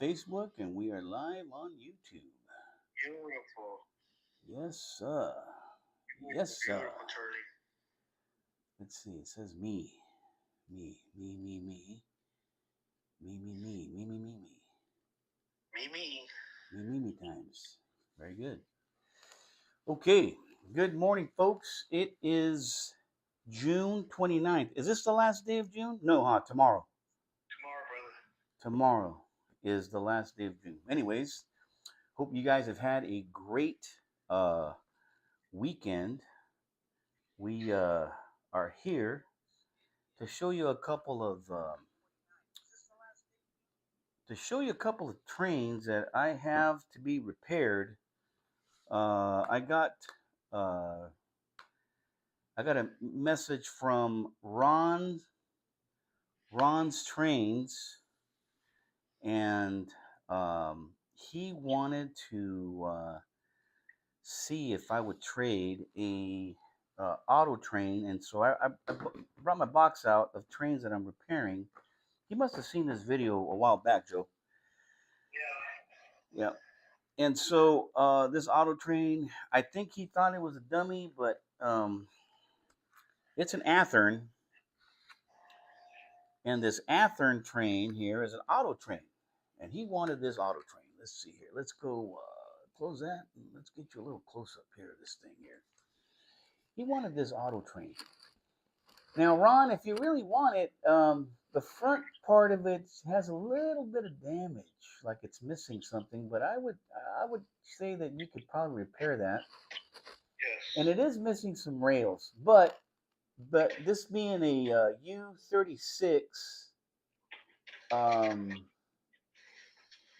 Facebook, and we are live on YouTube. Beautiful. Yes, sir. Yes, sir. Beautiful, Charlie. Let's see. It says me. Me, me, me, me. Me, me, me, me, me, me, me. Me, me. Me times. Very good. Okay. Good morning, folks. It is June 29th. Is this the last day of June? No, tomorrow. Tomorrow, brother. Tomorrow is the last day of June. Anyways, hope you guys have had a great weekend. We are here to show you a couple of trains that I have to be repaired. I got uh, a message from Ron's Trains, and he wanted to see if I would trade a auto train, and so I brought my box out of trains that I'm repairing. He must have seen this video a while back, Joe. Yeah. Yeah. And so this auto train, I think he thought it was a dummy, but it's an Athearn, and this Athearn train here is an auto train, and he wanted this auto train. Let's see here. Let's go close that. And let's get you a little close up here of this thing here. He wanted this auto train. Now, Ron, if you really want it, the front part of it has a little bit of damage, like it's missing something. But I would say that you could probably repair that. Yes. And it is missing some rails, but this being a U36, a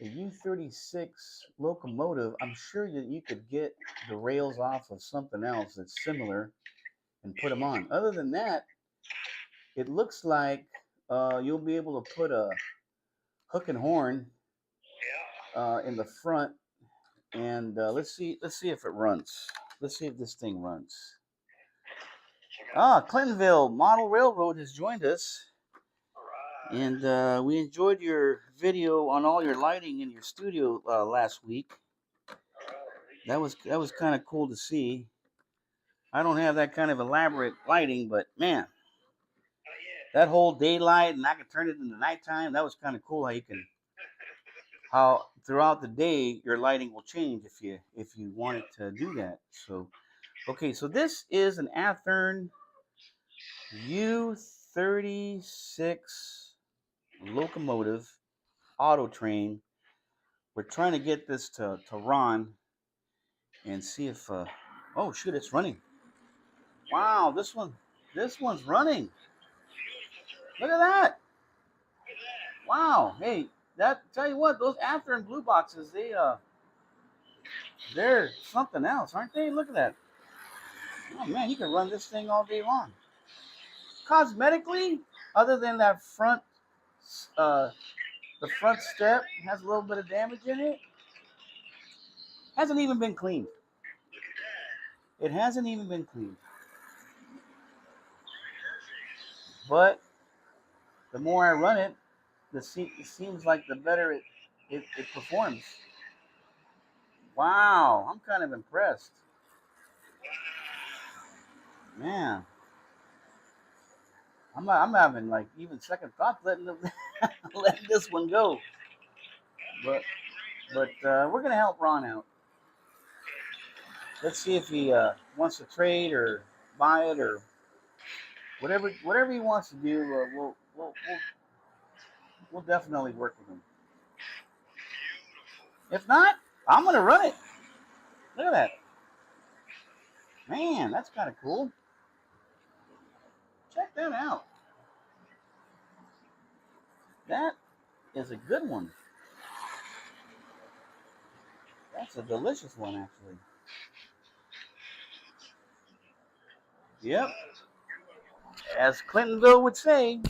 U36 locomotive, I'm sure that you could get the rails off of something else that's similar and put them on. Other than that, it looks like you'll be able to put a hook and horn Yeah. in the front, and let's see if it runs. Let's see if this thing runs. Clintonville Model Railroad has joined us, All right. and we enjoyed your video on all your lighting in your studio last week. That was kind of cool to see. I don't have that kind of elaborate lighting, but man, that whole daylight, and I could turn it into nighttime. That was kind of cool. How throughout the day your lighting will change if you wanted to do that. So, okay, so this is an Athearn U36 locomotive auto train. We're trying to get this to Ron and see if oh shoot, it's running. Wow, this one's running. Look at that. Wow. Hey, that tell you what, those Athearn blue boxes, they're something else, aren't they? Look at that. Oh man, you can run this thing all day long. Cosmetically, other than that uh, the front step has a little bit of damage in it. Hasn't even been cleaned. It hasn't even been cleaned. But the more I run it, it seems like the better it performs. Wow, I'm kind of impressed. Man, I'm having like even second thoughts letting this one go. But we're gonna help Ron out. Let's see if he wants to trade or buy it or whatever he wants to do. We'll definitely work with him. If not, I'm gonna run it. Look at that, man. That's kind of cool. Check that out. That is a good one. That's a delicious one, actually. Yep. As Clintonville would say,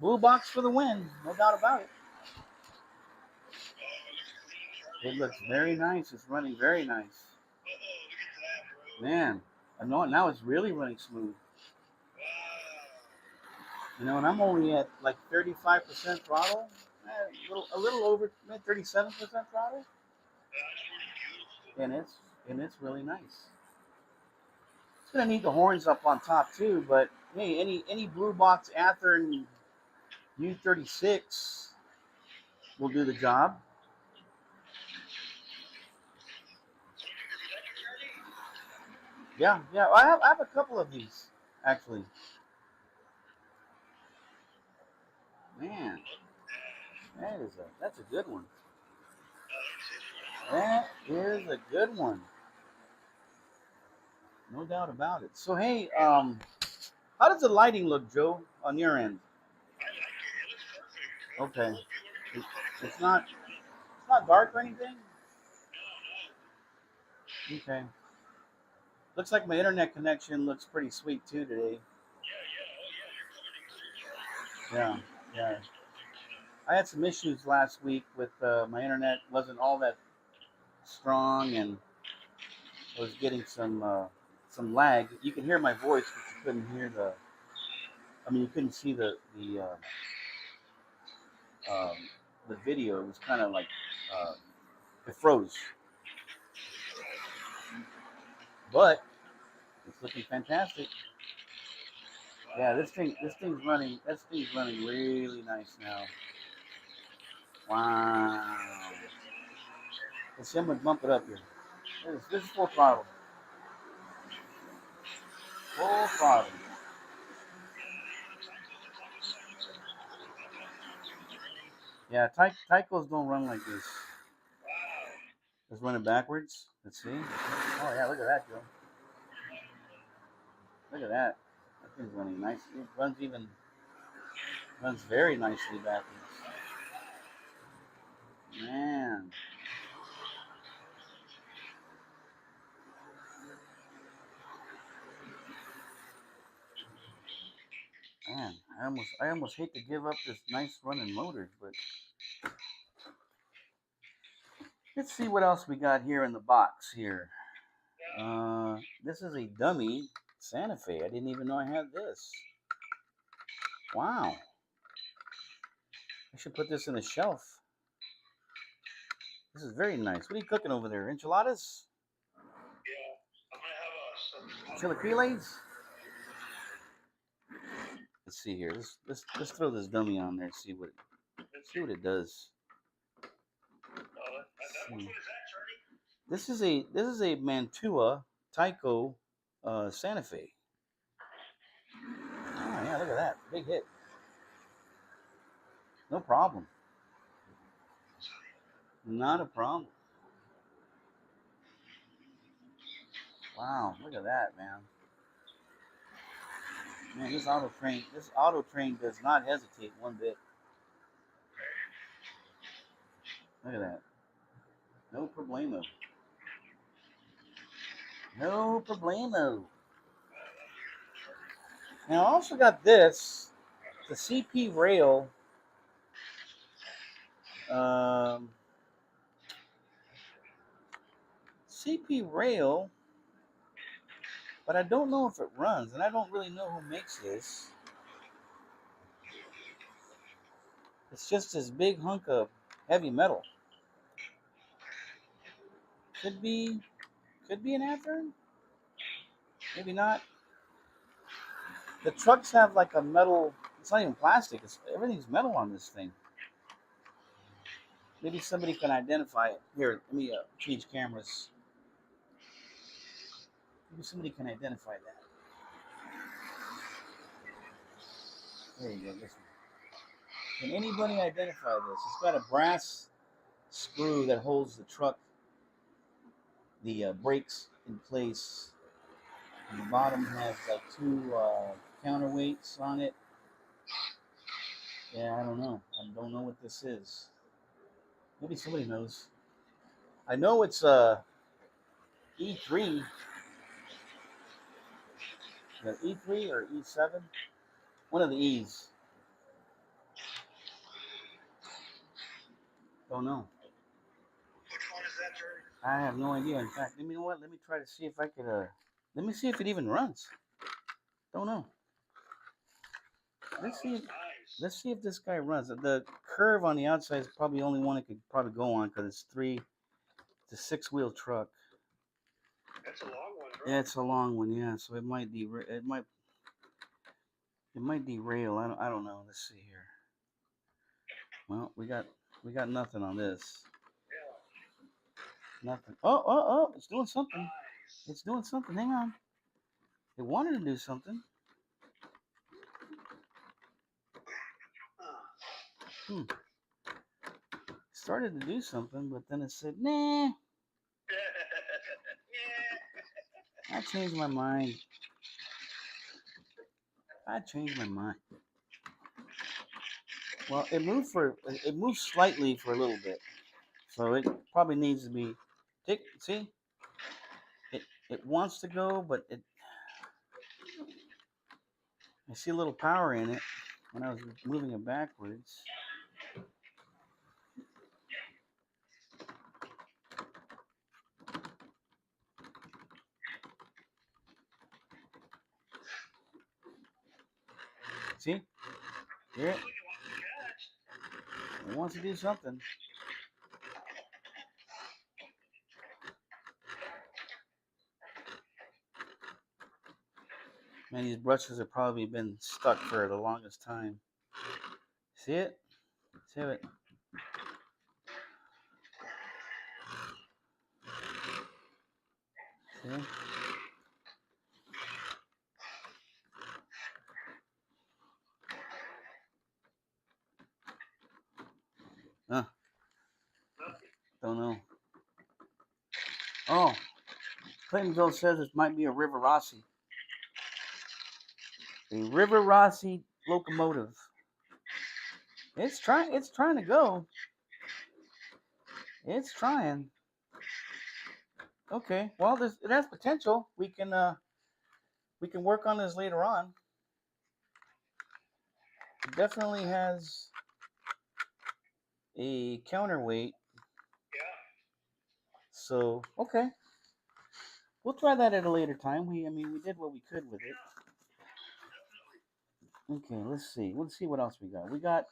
blue box for the win. No doubt about it. It looks very nice. It's running very nice. Man, I know now it's really running smooth. You know, and I'm only at like 35% throttle. a little over 37% throttle, That's pretty beautiful. and it's really nice. It's gonna need the horns up on top too, but hey, any blue box Athearn U36 will do the job. Yeah, yeah. I have a couple of these actually. Man, that's a good one. That is a good one. No doubt about it. So hey, how does the lighting look, Joe, on your end? I like it. It looks perfect. Okay, You it, working it's not dark or anything. No, no. Okay, looks like my internet connection looks pretty sweet too today. Yeah, yeah. Oh, yeah. You're coming through fine. Yeah, yeah. It's perfect. I had some issues last week with my internet wasn't all that strong, and I was getting some lag. You can hear my voice, but you couldn't hear the. I mean, you couldn't see um, the video. It was kind of like uh, it froze, but it's looking fantastic. Yeah, this thing's running really nice now. Wow. Let's see, I'm gonna bump it up here. This is full throttle. Full throttle. Yeah, Tycos don't run like this. Let's run it backwards. Let's see. Oh yeah, look at that, Joe. Look at that. That thing's running nice. It runs very nicely backwards. Man, man, I almost hate to give up this nice running motor, but let's see what else we got here in the box here. This is a dummy Santa Fe. I didn't even know I had this. Wow. I should put this in the shelf. This is very nice. What are you cooking over there? Enchiladas? Yeah. I'm gonna have some. Chilaquiles? Let's see here. Let's throw this dummy on there. See what it does. Which one is that, Charlie? This is a Mantua Tyco Santa Fe. Oh yeah, look at that. Big hit. No problem. Not a problem. Wow, look at that, man. Man, this auto train does not hesitate one bit. Look at that. No problemo. No problemo. Now I also got this, the CP Rail. Um, CP Rail, but I don't know if it runs, and I don't really know who makes this. It's just this big hunk of heavy metal. Could be, could be an Athearn. Maybe not. The trucks have like a metal. It's not even plastic. Everything's metal on this thing. Maybe somebody can identify it. Here, let me change cameras. Maybe somebody can identify that. There you go. This one. Can anybody identify this? It's got a brass screw that holds the truck, the brakes in place. And the bottom has like two counterweights on it. Yeah, I don't know. I don't know what this is. Maybe somebody knows. I know it's E3. E3 or E7? One of the E's. Don't know. Which one is that, Charlie? I have no idea. In fact, you know what? Let me try to see if I could. Let me see if it even runs. Don't know. Let's see. Let's see if this guy runs. The curve on the outside is probably the only one it could probably go on because it's it's a 6-wheel truck. That's a long one, bro. Yeah, it's a long one. Yeah, so it might derail. I don't know. Let's see here. Well, we got nothing on this. Nothing. Oh! It's doing something. Nice. It's doing something. Hang on. It wanted to do something. Hmm. Started to do something, but then it said, "Nah." I changed my mind. Well, it moved slightly for a little bit, so it probably needs to be. See, it wants to go, but I see a little power in it when I was moving it backwards. See, hear it? It wants to do something. Man, these brushes have probably been stuck for the longest time. See it? See it? See? Don't know. Oh, Claytonville says it might be a River Rossi. A River Rossi locomotive. It's trying to go. It's trying. Okay. Well, it has potential. We can work on this later on. It definitely has a counterweight. Yeah. So, okay. We'll try that at a later time. We did what we could with it. Okay, let's see. Let's see what else we got. We got.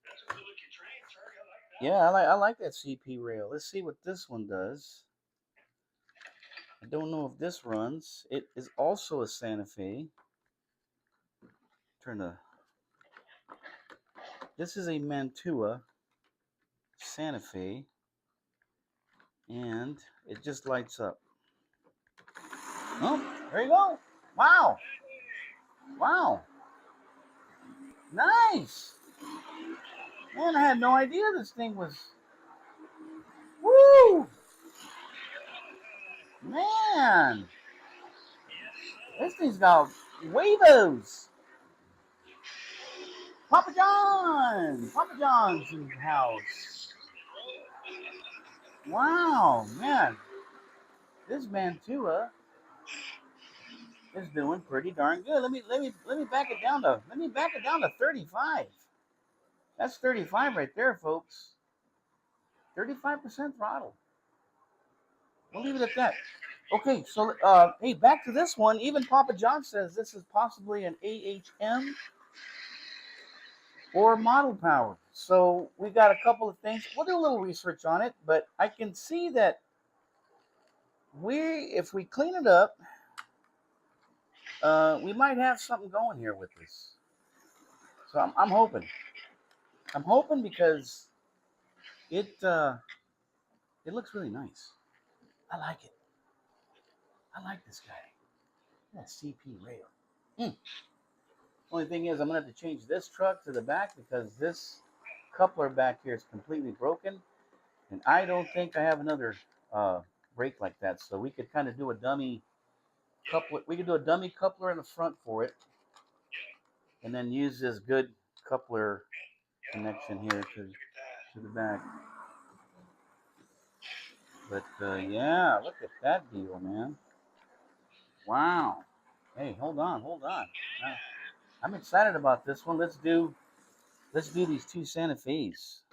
That's a good looking train, Charlie. I like that. Yeah, I like that CP rail. Let's see what this one does. I don't know if this runs. It is also a Santa Fe. This is a Mantua Santa Fe, and it just lights up. Oh, there you go. Wow. Wow. Nice. Man, I had no idea this thing was. Woo! Man, this thing's got huevos. Papa John's in the house. Wow, man, this Mantua is doing pretty darn good. Let me back it down to 35. That's 35 right there, folks. 35% throttle. We'll leave it at that. Okay, so hey, back to this one. Even Papa John says this is possibly an AHM or model power. So we got a couple of things. We'll do a little research on it, but I can see that if we clean it up, we might have something going here with this. So I'm hoping. I'm hoping because it looks really nice. I like it. I like this guy. That CP rail. Only thing is, I'm gonna have to change this truck to the back because this coupler back here is completely broken, and I don't think I have another brake like that. So we could kind of do a dummy coupler. We could do a dummy coupler in the front for it, and then use this good coupler connection here to the back. But yeah, look at that deal, man. Wow. Hey, hold on. I'm excited about this one. Let's do these two Santa Fe's.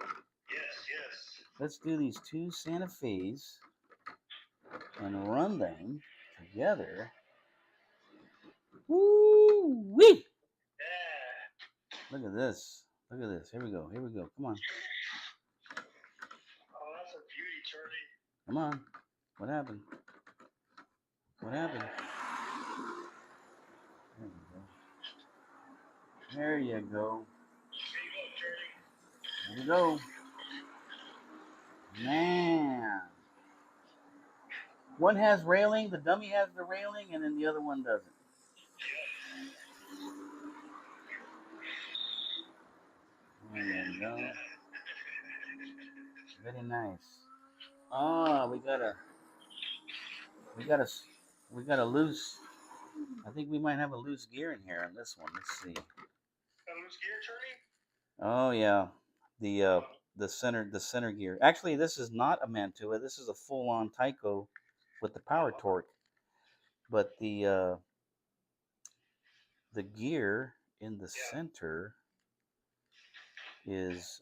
Yes. Let's do these two Santa Fe's and run them together. Woo wee! Yeah. Look at this. Look at this. Here we go. Here we go. Come on. Oh, that's a beauty, Charlie. Come on. What happened? What happened? There you go. There you go, Charlie. There you go. Man. One has railing, the dummy has the railing, and then the other one doesn't. There you go. Very nice. Ah, we got a loose. I think we might have a loose gear in here on this one. Let's see. Got a loose gear, Charlie? Oh yeah, the center gear. Actually, this is not a Mantua. This is a full-on Tyco with the power torque. But the gear in the center is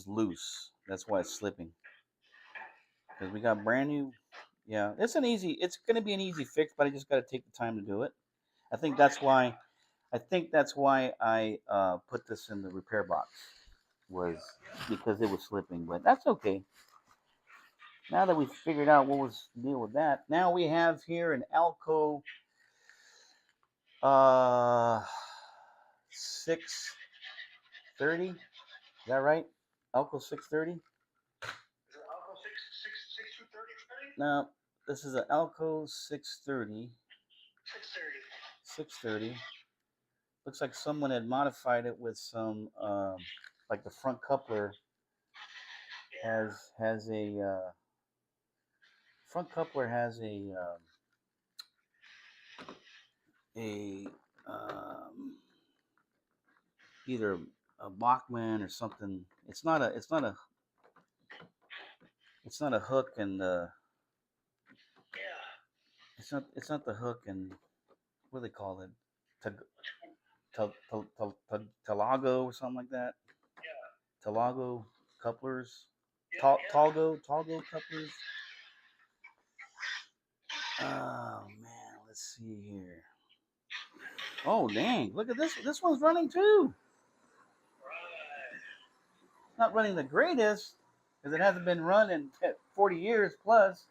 loose. That's why it's slipping. Because we got brand new. Yeah, it's gonna be an easy fix, but I just got to take the time to do it. I think that's why. I put this in the repair box, was because it was slipping. But that's okay. Now that we've figured out what was the deal with that, now we have here an Alco 630. Is that right? Alco 630? Is it Alpha 6230, Charlie? No, this is an Alco 630. 630. 630. Looks like someone had modified it with some, like the front coupler has a front coupler has a either a Bachman or something. It's not a hook and it's not the hook and what do they call it? Talago or something like that. Yeah. Talago couplers. Yeah. Talgo couplers. Oh man, let's see here. Oh dang! Look at this. This one's running too. Right. It's not running the greatest because it hasn't been run in 40 years plus,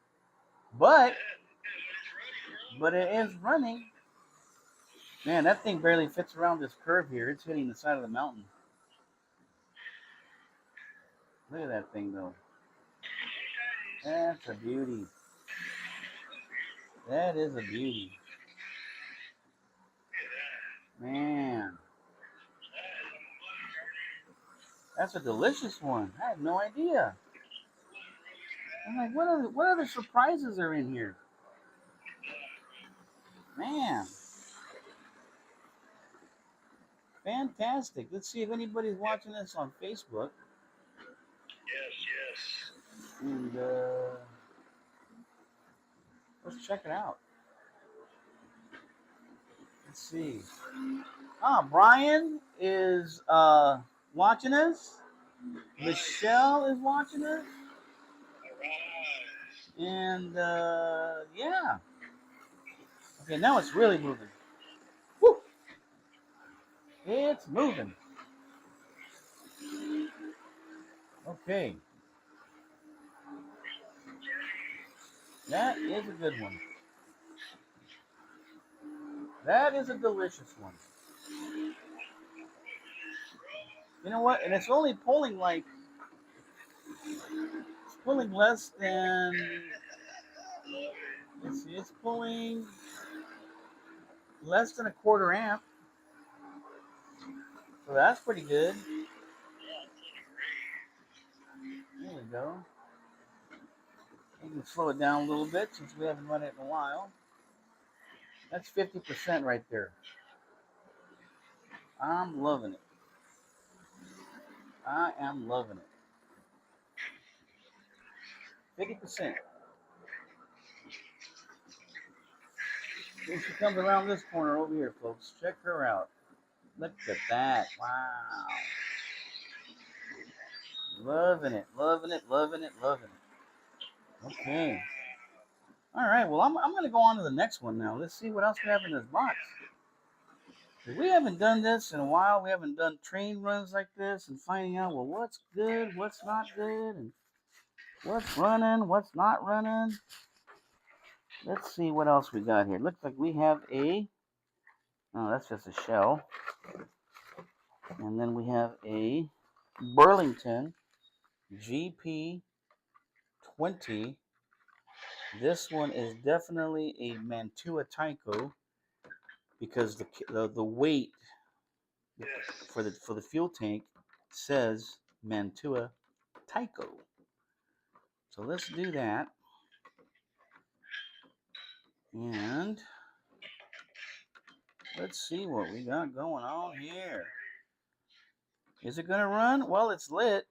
but it is running. Man, that thing barely fits around this curve here. It's hitting the side of the mountain. Look at that thing though. That's a beauty. That is a beauty. Man, that's a delicious one. I had no idea. I'm like, what other surprises are in here? Man, fantastic. Let's see if anybody's watching this on Facebook. Yes. And let's check it out. Let's see. Brian is watching us. Michelle is watching us. All right. And yeah. Okay, now it's really moving. Woo! It's moving. Okay. That is a good one. That is a delicious one. You know what? And it's only pulling like it's pulling less than let's see, it's pulling less than a quarter amp. So that's pretty good. There we go. You can slow it down a little bit since we haven't run it in a while. That's 50% right there. I'm loving it. I am loving it. 50%. When she comes around this corner over here, folks, check her out. Look at that. Wow. Loving it. Okay. All right. Well, I'm going to go on to the next one now. Let's see what else we have in this box. We haven't done this in a while. We haven't done train runs like this and finding out, well, what's good, what's not good, and what's running, what's not running. Let's see what else we got here. Looks like we have oh, that's just a shell. And then we have a Burlington GP20. This one is definitely a Mantua Tyco because the weight for the fuel tank says Mantua Tyco. So let's do that. And let's see what we got going on here. Is it going to run? Well, it's lit.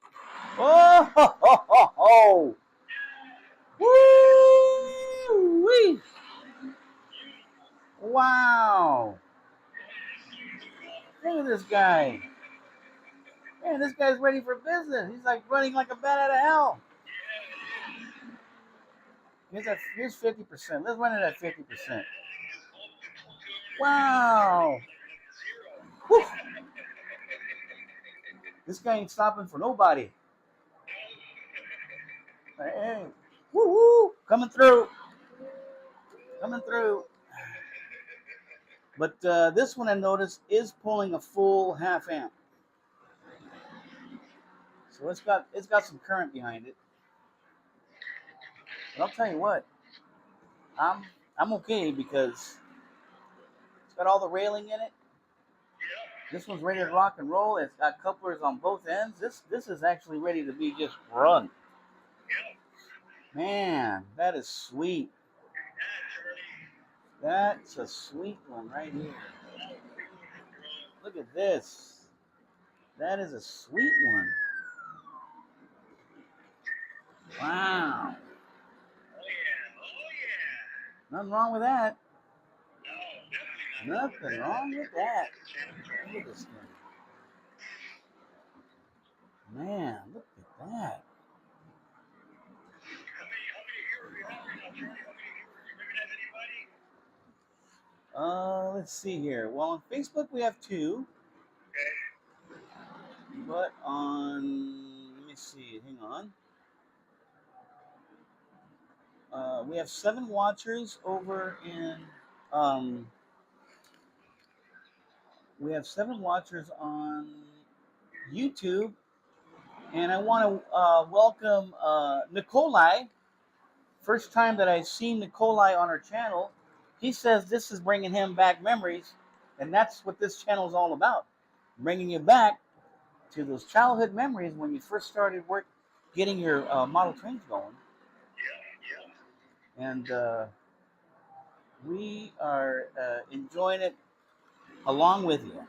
Oh, ho, ho, ho, ho. Woo-wee. Wow. Look at this guy. Man, this guy's ready for business. He's like running like a bat out of hell. Here's 50%. Let's run it at 50%. Wow. Whew. This guy ain't stopping for nobody. Hey, woo woo, coming through. Coming through. But this one I noticed is pulling a full half amp. So it's got some current behind it. But I'll tell you what, I'm okay because it's got all the railing in it. This one's ready to rock and roll. It's got couplers on both ends. This is actually ready to be just run. Man, that is sweet. That's a sweet one right here. Look at this. That is a sweet one. Wow. Nothing wrong with that. Nothing wrong with that. Look at this thing. Man, look at that. Let's see here. Well, on Facebook we have 2. But let me see, hang on. We have 7 watchers over in, we have 7 watchers on YouTube. And I want to welcome Nikolai. First time that I've seen Nikolai on our channel. He says this is bringing him back memories. And that's what this channel is all about. Bringing you back to those childhood memories when you first started getting your model trains going. And we are enjoying it along with you.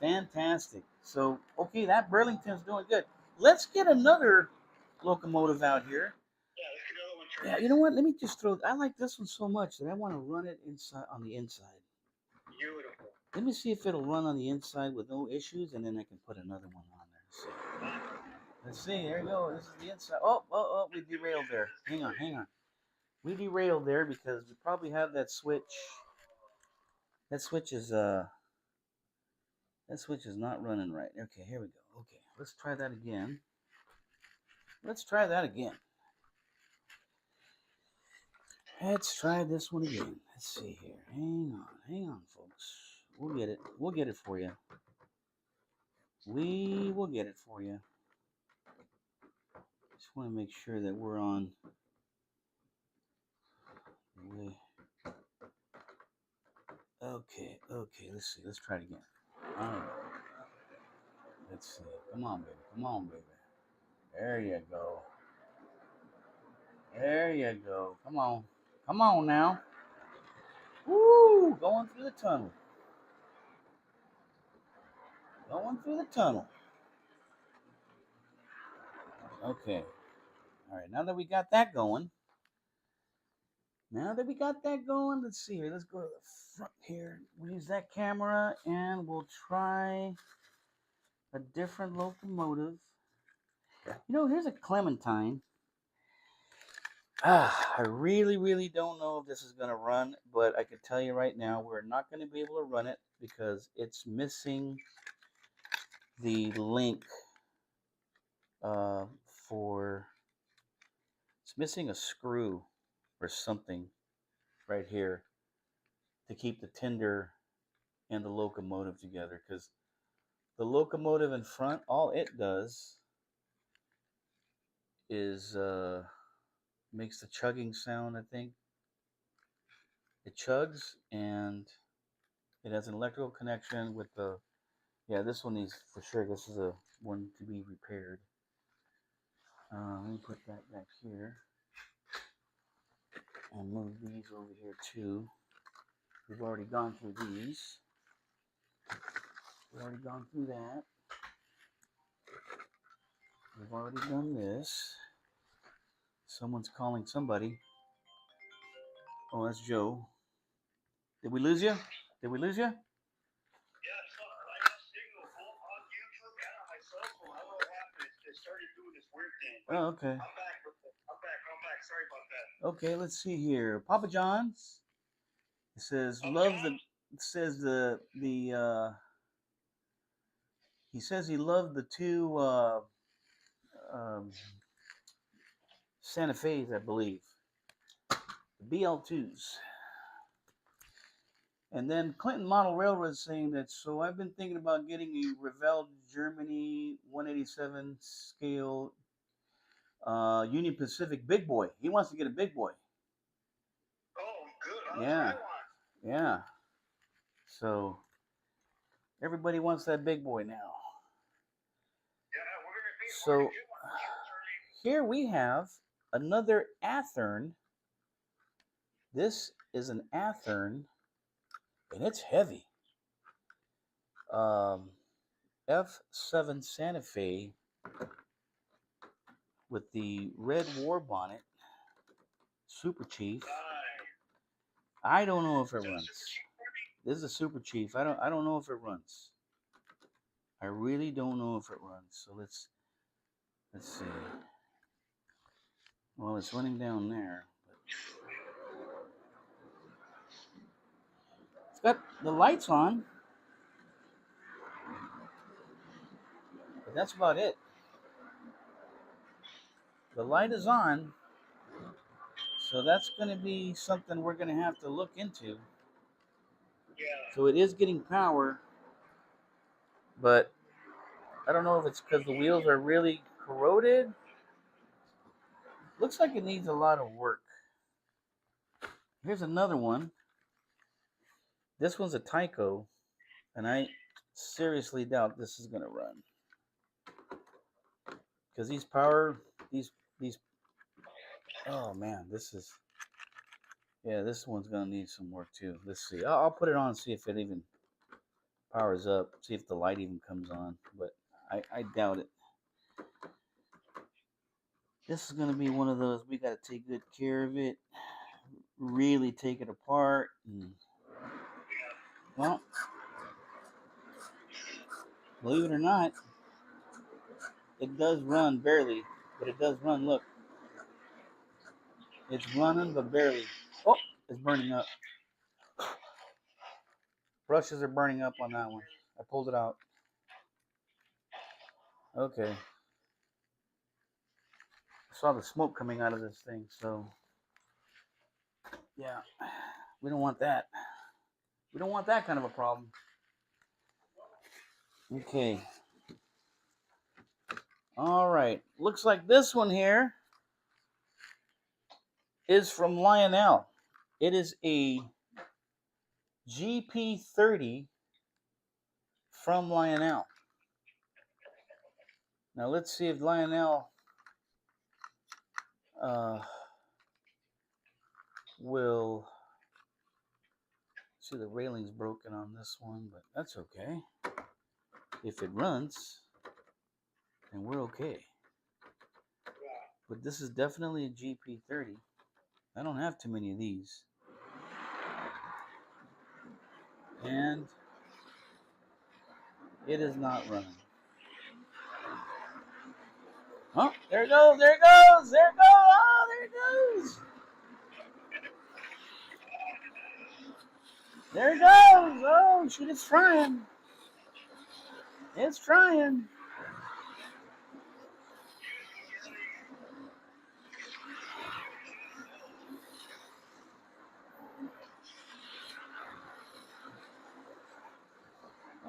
Fantastic. So, okay, that Burlington's doing good. Let's get another locomotive out here. Yeah, you know what? Let me just I like this one so much that I want to run it on the inside. Beautiful. Let me see if it'll run on the inside with no issues, and then I can put another one on there. Let's see. There you go. This is the inside. Oh, we derailed there. Hang on. We derailed there because we probably have that switch. That switch is not running right. Okay, here we go. Okay, let's try that again. Let's try this one again. Let's see here. Hang on, folks. We'll get it. We'll get it for you. We will get it for you. Just want to make sure that we're on. Okay. Let's see. Let's try it again. All right. Let's see. Come on, baby. There you go. Come on now. Woo! Going through the tunnel. Okay. All right. Now that we got that going, let's see here. Let's go to the front here. We'll use that camera and we'll try a different locomotive. You know, here's a Clementine. I really don't know if this is going to run, but I can tell you right now, we're not going to be able to run it because it's missing the link for, it's missing a screw or something right here to keep the tender and the locomotive together, because the locomotive in front, all it does is makes the chugging sound. I think it chugs, and it has an electrical connection with the, yeah, this one needs, for sure, this is a one to be repaired. Let me put that back here and move these over here too. We've already gone through these. We've already gone through that. We've already done this. Someone's calling somebody. Oh, that's Joe. Did we lose you? Did we lose you? Yeah, so I got signal both on YouTube and on my cell phone. I don't know what happened. It started doing this weird thing. But Oh, okay. I'm back. I'm back. Sorry about that. Okay, let's see here. Papa John's. It says Papa love the. John's? It says the. He says he loved the two um, Santa Fe's, I believe, the BL2s. And then Clinton Model Railroad is saying that, so I've been thinking about getting a Revell Germany 187 scale Union Pacific big boy. He wants to get a big boy. Oh, good. Oh, Yeah, that's what I want. yeah. So everybody wants that big boy now. Yeah, we're gonna So get one for sure, Charlie. here we have another Athearn. This is an Athearn, and it's heavy. F7 Santa Fe with the red war bonnet, Super Chief. I don't know if it runs. This is a Super Chief. I don't know if it runs. I really don't know if it runs. So let's see. Well, it's running down there. It's got the lights on, but that's about it. The light is on, so that's going to be something we're going to have to look into. Yeah. So it is getting power, but I don't know if it's because the wheels are really corroded. Looks like it needs a lot of work. Here's another one. This one's a Tyco, and I seriously doubt this is going to run. Because these, oh man, this one's going to need some work too. Let's see. I'll put it on and see if it even powers up, see if the light even comes on, but I doubt it. This is going to be one of those, we got to take good care of it, really take it apart. And, well, believe it or not, it does run barely, but it does run. Look, it's running, but barely. Oh, it's burning up. Brushes are burning up on that one. I pulled it out. Okay. I saw the smoke coming out of this thing, so yeah, we don't want that. We don't want that kind of a problem. Okay. All right. Looks like this one here is from Lionel. It is a GP30 from Lionel. Now let's see if Lionel will. See, the railing's broken on this one, but that's okay. If it runs, then we're okay. But this is definitely a GP30. I don't have too many of these. And it is not running. Oh, there it goes, there it goes, there it goes, oh, there it goes. There it goes. Oh, shoot, it's trying. It's trying.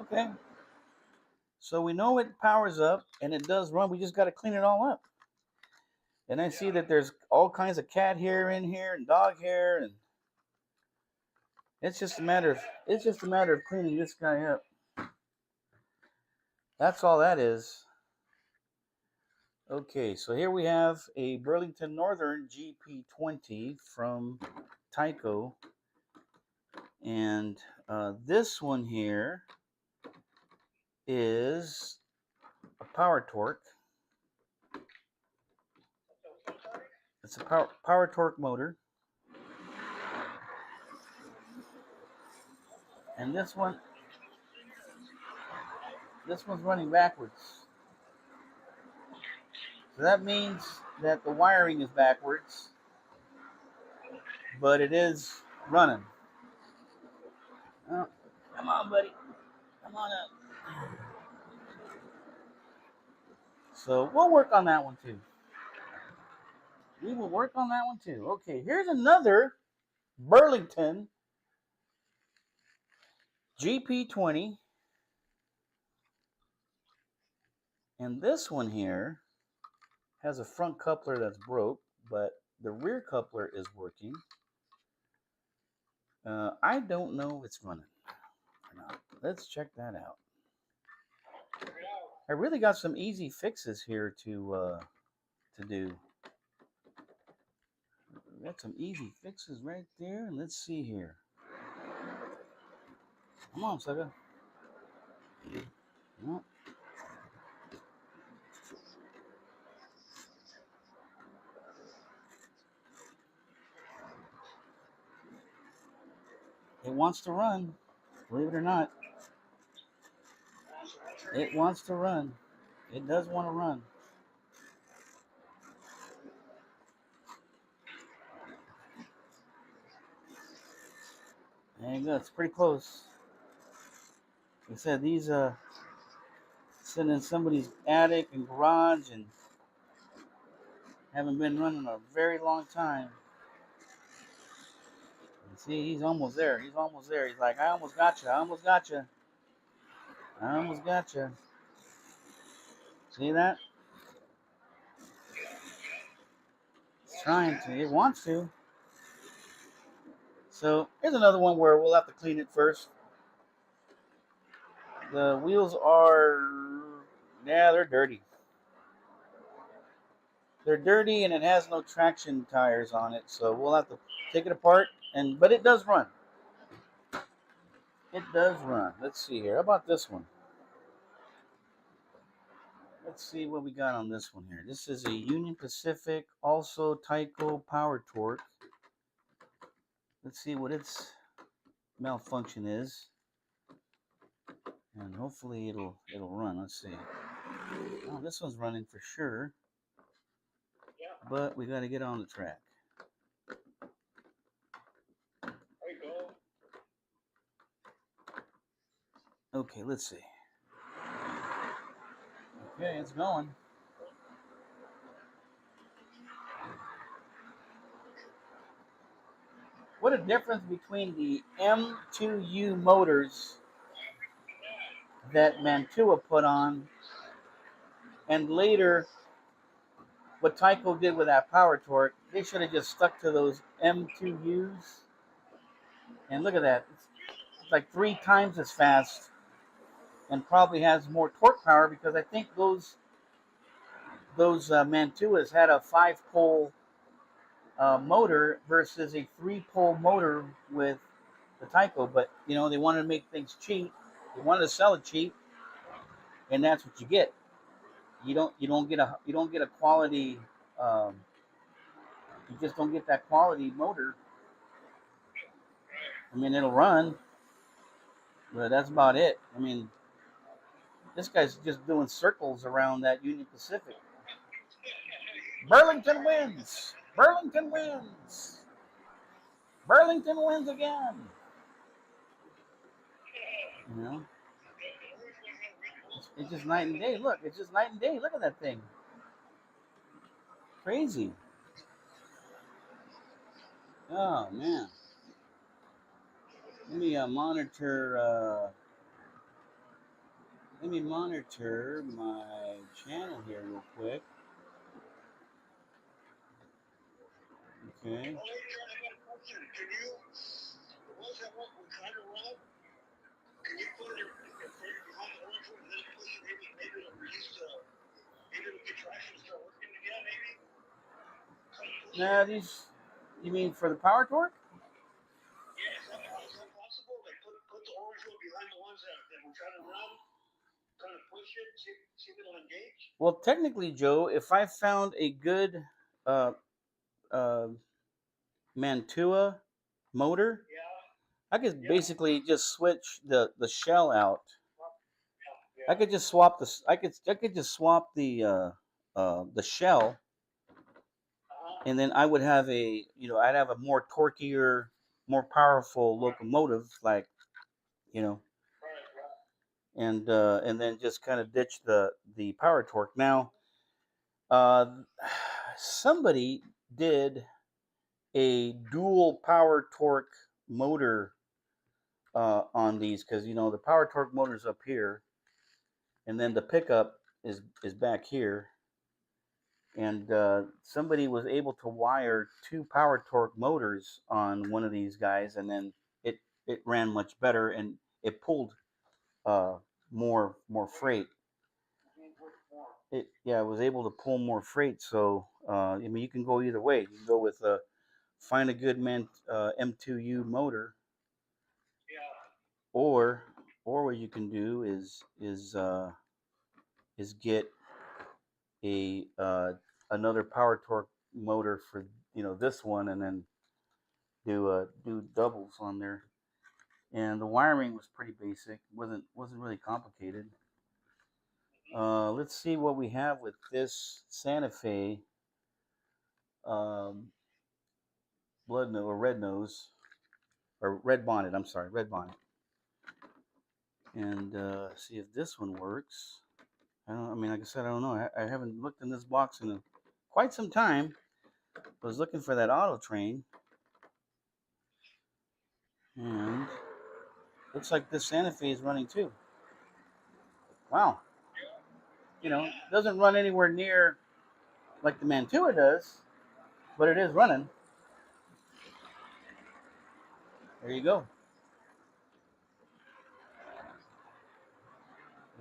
Okay. So we know it powers up and it does run. We just got to clean it all up. And I see that there's all kinds of cat hair in here and dog hair, and it's just a matter of cleaning this guy up. That's all that is. Okay, so here we have a Burlington Northern GP20 from Tyco, and this one here is a power torque. It's a power torque motor, and this one's running backwards. So that means that the wiring is backwards, but it is running. Oh, come on, buddy. Come on up. So we'll work on that one too. We will work on that one too. Okay, here's another Burlington GP20. And this one here has a front coupler that's broke, but the rear coupler is working. I don't know if it's running or not. Let's check that out. I really got some easy fixes here to do. Got some easy fixes right there. And let's see here. Come on, sucker. No. It wants to run. Believe it or not. It wants to run. It does want to run. There you go. It's pretty close. Like I said, these sitting in somebody's attic and garage and haven't been running a very long time. And see, he's almost there. He's almost there. He's like, I almost got you. I almost got you. I almost got you. See that? It's trying to. It wants to. So here's another one where we'll have to clean it first. The wheels are, yeah, they're dirty. They're dirty and it has no traction tires on it, so we'll have to take it apart. But it does run. It does run. Let's see here. How about this one? Let's see what we got on this one here. This is a Union Pacific, also Tyco power torque. Let's see what its malfunction is, and hopefully it'll run. Let's see. Oh, this one's running for sure, but we got to get on the track. There you go. Okay, let's see. Okay, it's going. What a difference between the M2U motors that Mantua put on and later what Tyco did with that power torque. They should have just stuck to those M2Us. And look at that. It's like 3 times as fast and probably has more torque power because I think those Mantuas had a 5-pole motor versus a 3-pole motor with the Tyco, but you know they wanted to make things cheap. They wanted to sell it cheap, and that's what you get. You don't get a quality. You just don't get that quality motor. I mean, it'll run, but that's about it. I mean, this guy's just doing circles around that Union Pacific. Burlington wins. Burlington wins. Burlington wins again. You know, it's just night and day. Look, it's just night and day. Look at that thing. Crazy. Oh man. Let me monitor. Let me monitor my channel here real quick. Okay. Oh, hey, John, I got a question. Can you, the ones that want kind of run, can you put it behind the orange one and then push it? Maybe it'll release maybe it'll get traction and start working again, maybe? Now these, you mean for the power torque? Yeah, is that possible? Like put the orange one behind the ones that we're trying to run, kind of push it, see if it'll engage? Well, technically, Joe, if I found a good uh, uh, Mantua motor, Yeah, I could yeah, basically just switch the shell out. yeah, I yeah. could just swap the I could just swap the shell, Uh-huh. and then I would have I'd have a more torqueier, more powerful locomotive, like you know, Right, right. and then just kind of ditch the power torque. Now, uh, somebody did a dual power torque motor on these because the power torque motor's up here, and then the pickup is back here, and somebody was able to wire two power torque motors on one of these guys, and then it ran much better, and it pulled uh, more freight. It was able to pull more freight. So I mean, you can go either way. You can go with find a good man M2U motor, Yeah. or what you can do is get a another power torque motor for this one, and then do doubles on there. And the wiring was pretty basic. wasn't really complicated. Let's see what we have with this Santa Fe um, blood nose or red nose or red bonnet. I'm sorry, red bonnet. And see if this one works. I don't. I mean, like I said, I don't know. I haven't looked in this box in quite some time. I was looking for that auto train, and looks like this Santa Fe is running too. Wow. Doesn't run anywhere near like the Mantua does, but it is running. There you go.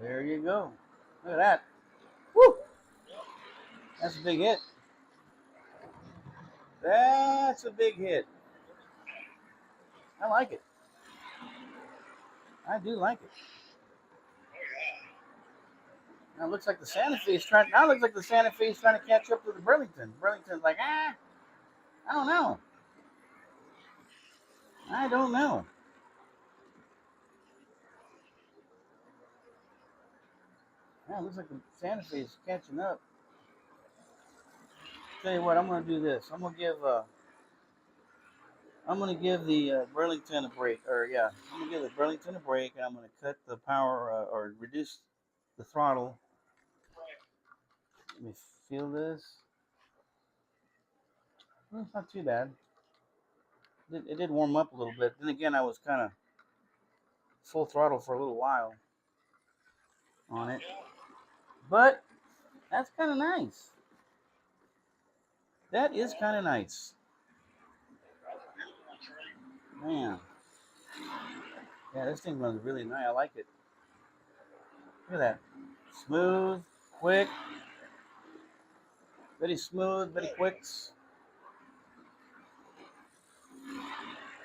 There you go. Look at that. Woo! That's a big hit. That's a big hit. I like it. I do like it. Now it looks like the Santa Fe is trying. Now it looks like the Santa Fe is trying to catch up to the Burlington. Burlington's like, I don't know. I don't know. Now it looks like the Santa Fe is catching up. Tell you what, I'm gonna do this. I'm gonna give the Burlington a break, or yeah, I'm gonna give the Burlington a break, and I'm gonna cut the power or reduce the throttle. Let me feel this. Well, it's not too bad. It did warm up a little bit. Then again, I was kind of full throttle for a little while on it, but that's kind of nice. That is kind of nice, man. Yeah, this thing runs really nice. I like it. Look at that, smooth, quick, very smooth, very quick,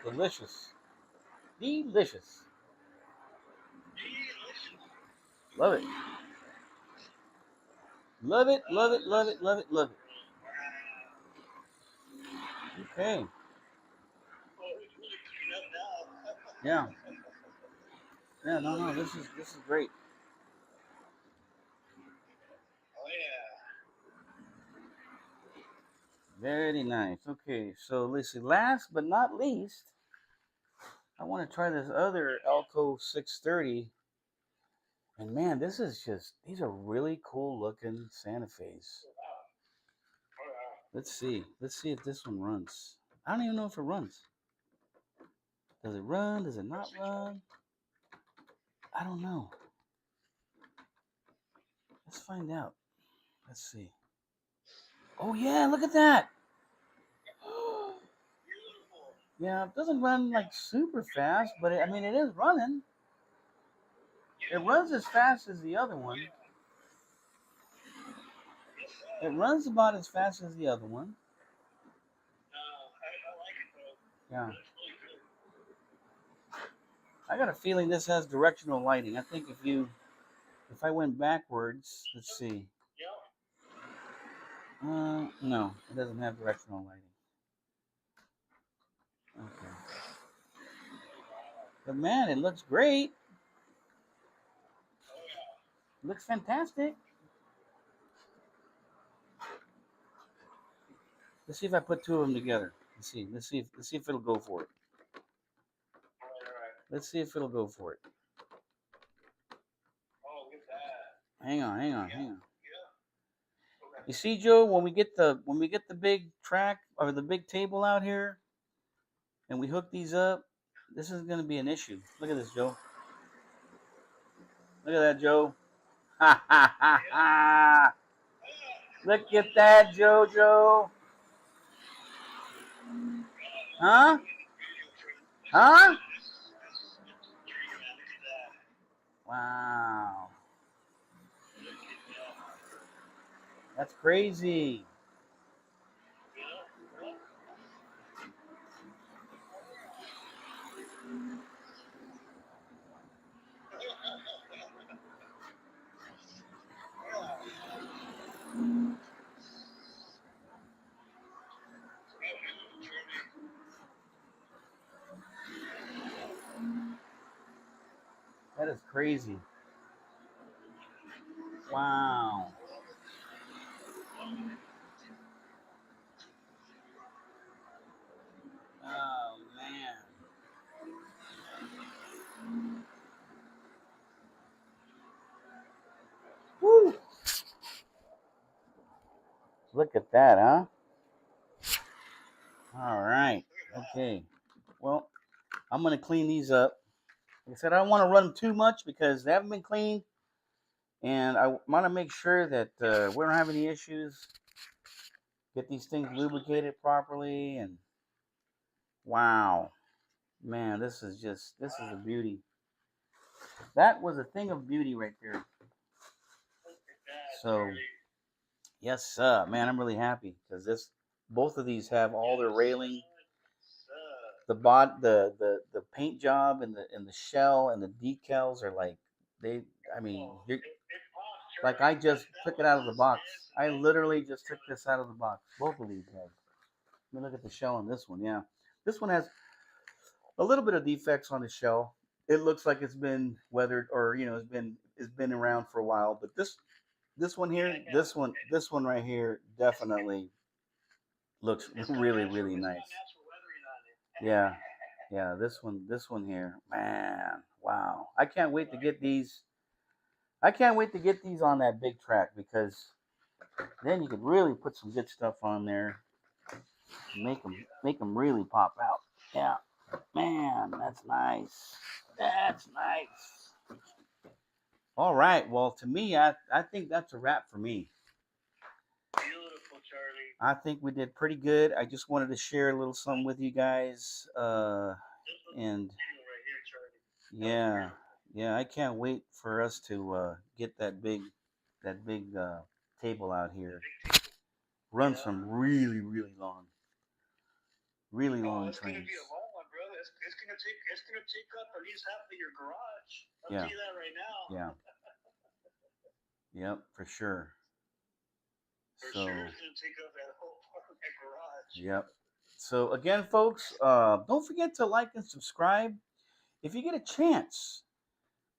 delicious, delicious. Love it. Love it, love it, love it, love it, love it. Okay. Yeah. Yeah, no, this is great. Oh yeah. Very nice. Okay, so let's see. Last but not least, I want to try this other Elco 630. And man, this is just, these are really cool looking Santa Fe's. Let's see. Let's see if this one runs. I don't even know if it runs. Does it run? Does it not run? I don't know. Let's find out. Let's see. Oh yeah, look at that. Yeah, it doesn't run like super fast, but I mean it is running. It runs as fast as the other one. It runs about as fast as the other one. Yeah. I got a feeling this has directional lighting. I think if I went backwards, let's see. No, it doesn't have directional lighting. Okay. But man, it looks great. It looks fantastic. Let's see if I put two of them together. Let's see. Let's see if it'll go for it. Let's see if it'll go for it. Hang on, hang on, hang on. You see, Joe, when we get the big track or the big table out here, and we hook these up, this is going to be an issue. Look at this, Joe. Look at that, Joe. Ha ha ha ha! Look at that, Jojo. Huh? Huh? Wow. That's crazy. That is crazy. Wow. Oh man. Woo. Look at that, huh? All right. Okay. Well, I'm gonna clean these up. Like I said, I don't want to run them too much because they haven't been cleaned, and I want to make sure that we don't have any issues. Get these things lubricated properly, and wow, man, this is a beauty. That was a thing of beauty right there. So yes, man, I'm really happy because both of these have all their railing, the paint job and the shell and the decals are like they. I mean, like I just took it out of the box. I literally just took this out of the box. Both of these have. Let me look at the shell on this one. Yeah, this one has a little bit of defects on the shell. It looks like it's been weathered or it's been around for a while. But this one here, this one right here definitely looks really really nice. Yeah, yeah. This one here, man, wow. I can't wait to get these. I can't wait to get these on that big track because then you could really put some good stuff on there, make them really pop out. Yeah, man, that's nice. That's nice. All right. Well, to me, I think that's a wrap for me. Beautiful, Charlie. I think we did pretty good. I just wanted to share a little something with you guys. And Right here, Charlie. yeah, yeah, I can't wait for us to get that big table out here. Run some really long It's gonna trains. be a long one, brother. It's gonna take up at least half of your garage. I'll Yeah. tell you that right now. Yeah. Yep, for sure. For So, sure, it's gonna take up that whole part of that garage. yep. So again, folks, don't forget to like and subscribe. If you get a chance,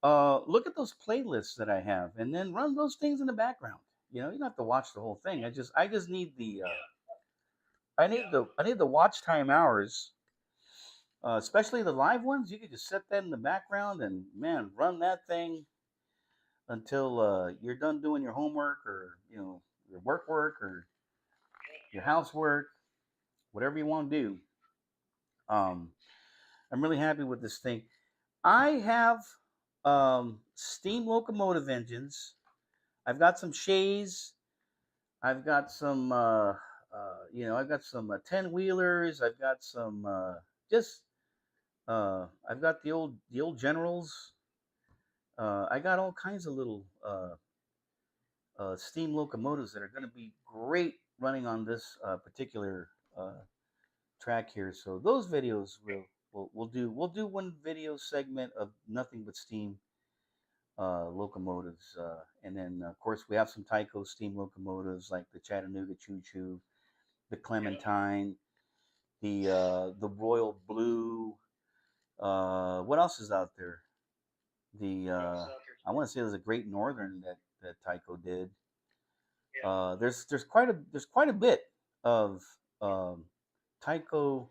look at those playlists that I have, and then run those things in the background. You know, you don't have to watch the whole thing. I just need the I need the watch time hours especially the live ones. You could just set that in the background and man, run that thing until you're done doing your homework or your work or your housework, whatever you want to do. Um, I'm really happy with this thing. I have steam locomotive engines. I've got some Shays. I've got some, I've got some 10 wheelers. I've got some just, I've got the old Generals. I got all kinds of little steam locomotives that are going to be great running on this particular track here. So those videos we'll do one video segment of nothing but steam locomotives, and then of course we have some Tyco steam locomotives like the Chattanooga Choo Choo, the Clementine, the Royal Blue. What else is out there? The I want to say there's a Great Northern that Tyco did. There's quite a bit of um, Tyco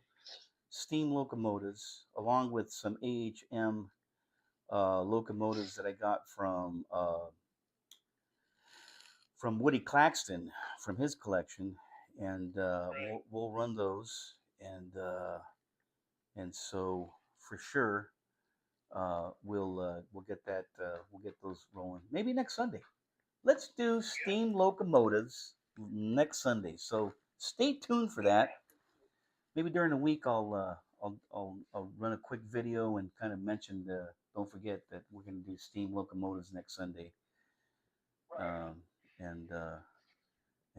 steam locomotives, along with some AHM locomotives that I got from Woody Claxton from his collection, and we'll run those, and so for sure we'll get those rolling. Maybe next Sunday. Let's do steam locomotives next Sunday. So stay tuned for that. Maybe during the week I'll run a quick video and kind of mention the. Don't forget that we're going to do steam locomotives next Sunday, um, and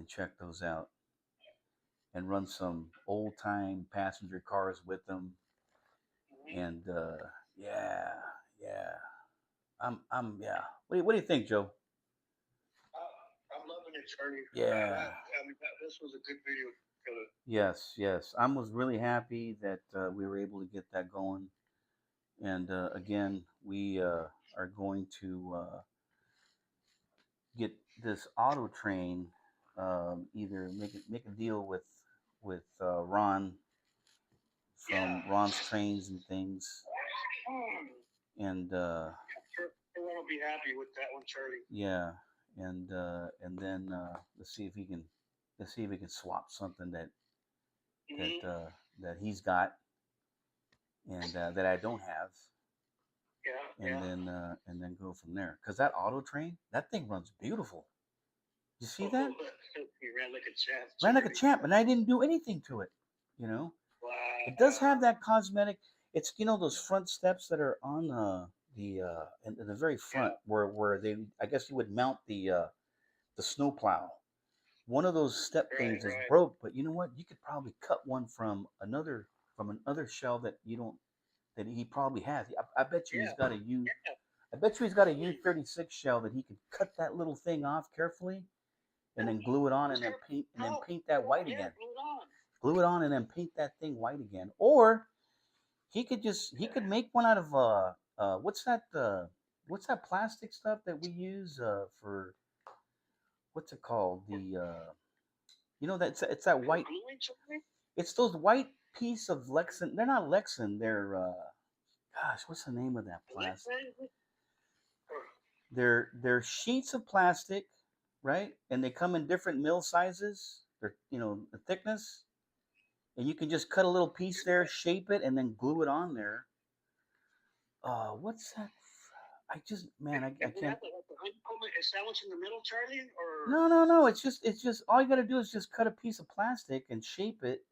check those out and run some old time passenger cars with them. And yeah, yeah, yeah. What do you think, Joe? I'm loving it, Charlie. Yeah. This was a good video. Yes. I was really happy that we were able to get that going. And again, we are going to get this auto train. Either make a deal with Ron from Ron's Trains and Things, and Everyone will be happy with that one, Charlie. yeah, and then let's see if we can swap something that he's got and that I don't have. Yeah. And then go from there. Cause that auto train, that thing runs beautiful. You see that? He ran like a champ. Ran like a champ, and I didn't do anything to it. You know, it does have that cosmetic. It's those front steps that are on in the very front where they I guess you would mount the snow plow. One of those step things is broke, but you know what? You could probably cut one from another shell that you don't that he probably has. I bet you he's got a U. I bet you he's got a U-36 shell that he could cut that little thing off carefully, and then glue it on, and then paint that white again. Glue it on and then paint that thing white again. Or he could make one out of what's that plastic stuff that we use for what's it called that it's that white. It's those white piece of Lexan. They're not Lexan. They're gosh, what's the name of that plastic? They're sheets of plastic, right? And they come in different mill sizes. They're the thickness, and you can just cut a little piece there, shape it, and then glue it on there. What's that? I can't. Is that what's in the middle, Charlie? Or No. It's just all you got to do is just cut a piece of plastic and shape it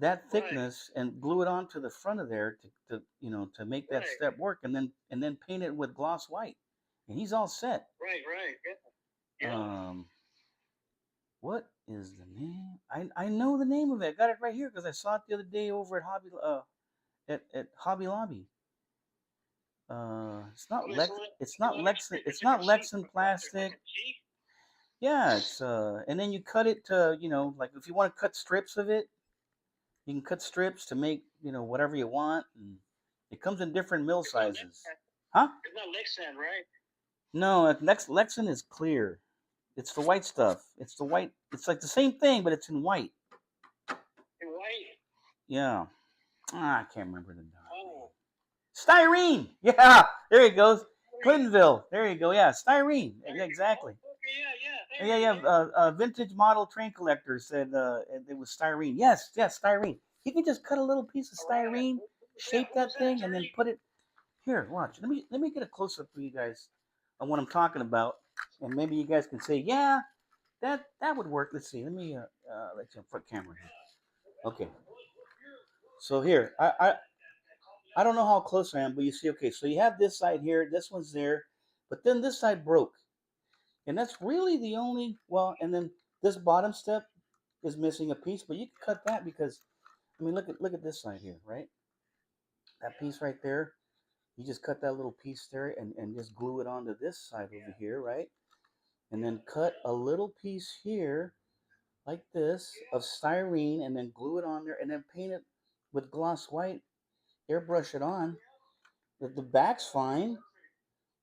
that thickness and glue it onto the front of there to make that step work, and then paint it with gloss white, and he's all set. Right. Yeah. What is the name? I know the name of it. I got it right here because I saw it the other day over at Hobby Lobby. It's not Lexan plastic. Yeah, it's and then you cut it to like if you want to cut strips of it, you can cut strips to make whatever you want, and it comes in different mill sizes. Huh? It's not Lexan, right? No, Lexan is clear. It's the white stuff. It's the white. It's like the same thing, but it's in white. In white. Yeah. I can't remember the dog. Oh. Styrene. Yeah, there it goes. Clintonville. There you go. Yeah, styrene. Yeah, exactly. Okay, Yeah. Vintage model train collector said it was styrene. Yes, styrene. You can just cut a little piece of styrene, shape that thing, and then put it here. Watch. Let me get a close up for you guys on what I'm talking about, and maybe you guys can say, yeah, that would work. Let's see. Let me let you put camera here. Okay. So here, I don't know how close I am, but you see, okay, so you have this side here, this one's there, but then this side broke. And that's really the only, well, and then this bottom step is missing a piece, but you can cut that because, I mean, look at this side here, right? That piece right there, you just cut that little piece there and just glue it onto this side over here, right? And then cut a little piece here, like this, of styrene, and then glue it on there, and then paint it with gloss white, airbrush it on. The back's fine.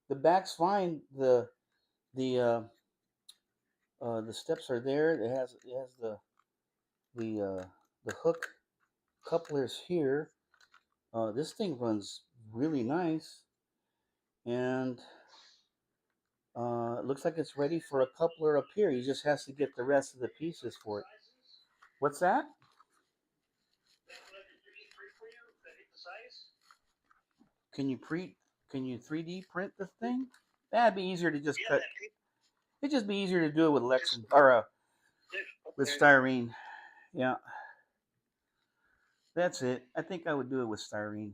The back's fine. The the steps are there. It has the the hook couplers here. This thing runs really nice, and it looks like it's ready for a coupler up here. He just has to get the rest of the pieces for it. What's that? Can you pre? Can you 3D print the thing? That'd be easier to just cut. It'd just be easier to do it with Lexan or with styrene. Yeah, that's it. I think I would do it with styrene.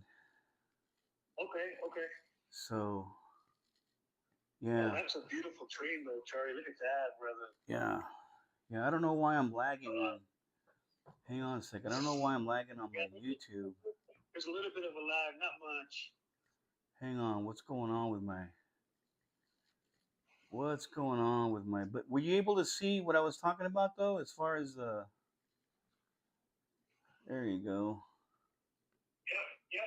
Okay. So Oh, yeah, that's a beautiful train, though, Charlie. Look at that, brother. yeah. I don't know why I'm lagging on. Hang on a second. I don't know why I'm lagging on my YouTube. There's a little bit of a lag, not much. Hang on. What's going on with my? What's going on with my? But were you able to see what I was talking about though? As far as the. There you go. Yep.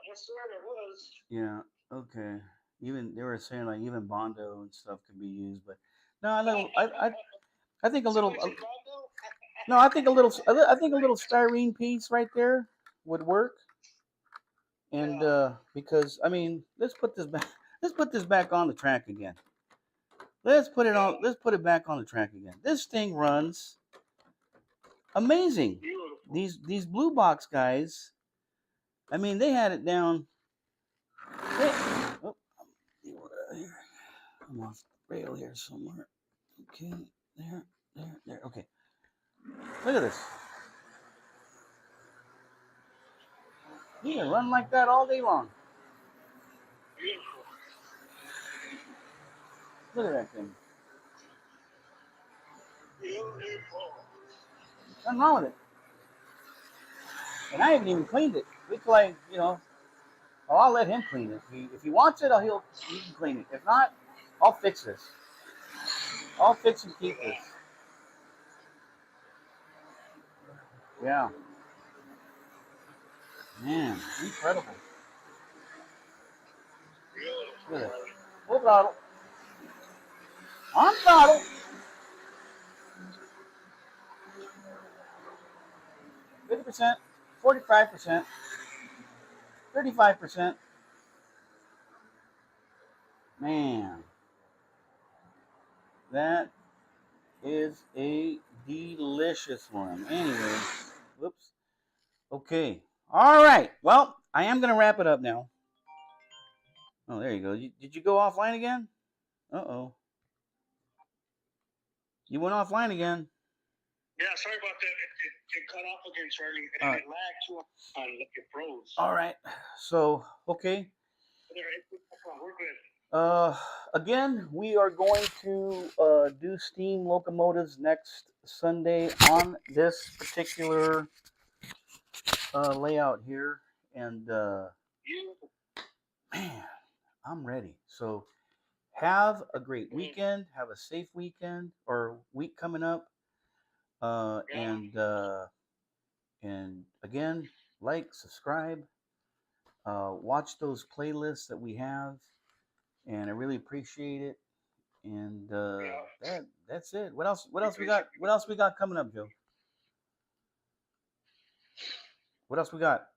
Yes, sir, there was. Yeah. Okay. Even they were saying like even Bondo and stuff could be used, but no, I think a little. No, I think a little. I think a little styrene piece right there would work. And because I mean, let's put this back. Let's put this back on the track again. Let's put it on. Let's put it back on the track again. This thing runs amazing. These blue box guys. I mean, they had it down. Oh, I'm off the rail here somewhere. Okay, there. Okay, look at this. He can run like that all day long. Look at that thing. Nothing wrong with it. And I haven't even cleaned it. Wait till I'll let him clean it. If he wants it, he can clean it. If not, I'll fix this. I'll fix and keep this. Yeah. Man, incredible. Look at that. Full throttle. On throttle. 50%, 45%, 35%. Man, that is a delicious one. Anyway, whoops. Okay. All right. Well, I am going to wrap it up now. Oh, there you go. Did you go offline again? Uh-oh. You went offline again. Yeah, sorry about that. It cut off again, Charlie, and it lagged too. It froze. All right. So, okay. We're good. Again, we are going to do steam locomotives next Sunday on this particular layout here, and man, I'm ready. So, have a great weekend. Have a safe weekend or week coming up. And again, like, subscribe, watch those playlists that we have, and I really appreciate it. And that's it. What else? What else we got? What else we got coming up, Joe? What else we got?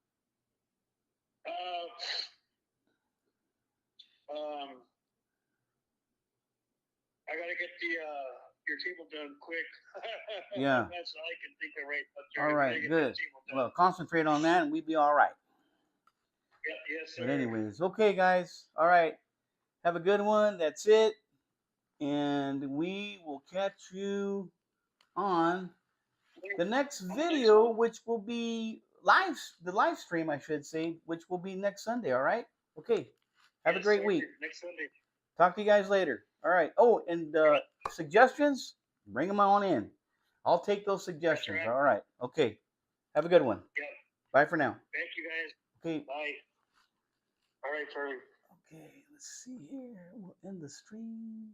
I gotta get your table done quick. Yeah. That's all I can think of right up there. All right, good. Well, concentrate on that, and we'll be all right. Yes, sir. But anyways, okay, guys. All right. Have a good one. That's it. And we will catch you on the next video, which will be the live stream, I should say, which will be next Sunday. All right. Okay. Have a great week. Next Sunday. Talk to you guys later. All right. Oh, and suggestions, bring them on in. I'll take those suggestions. Right. All right. Okay. Have a good one. Yeah. Bye for now. Thank you, guys. Okay. Bye. All right, Charlie. Okay. Let's see here. We'll end the stream.